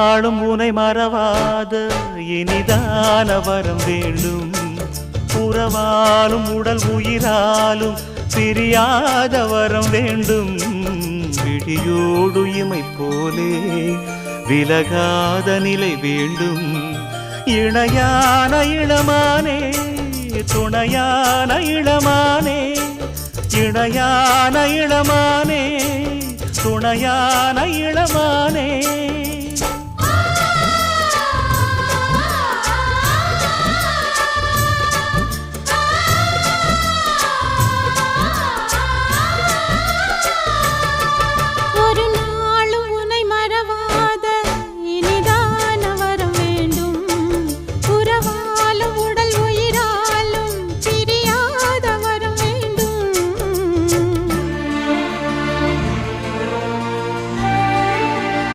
நாளும் உனை மறவாத இனிதான வரம் வேண்டும். உறவாலும் உடல் உயிராலும் பிரியாத வரம் வேண்டும். விழியோடு இமை போலே விலகாத நிலை வேண்டும். இணையான இளமானே துணையான இளமானே, இணையான இளமானே துணையான இளமானே.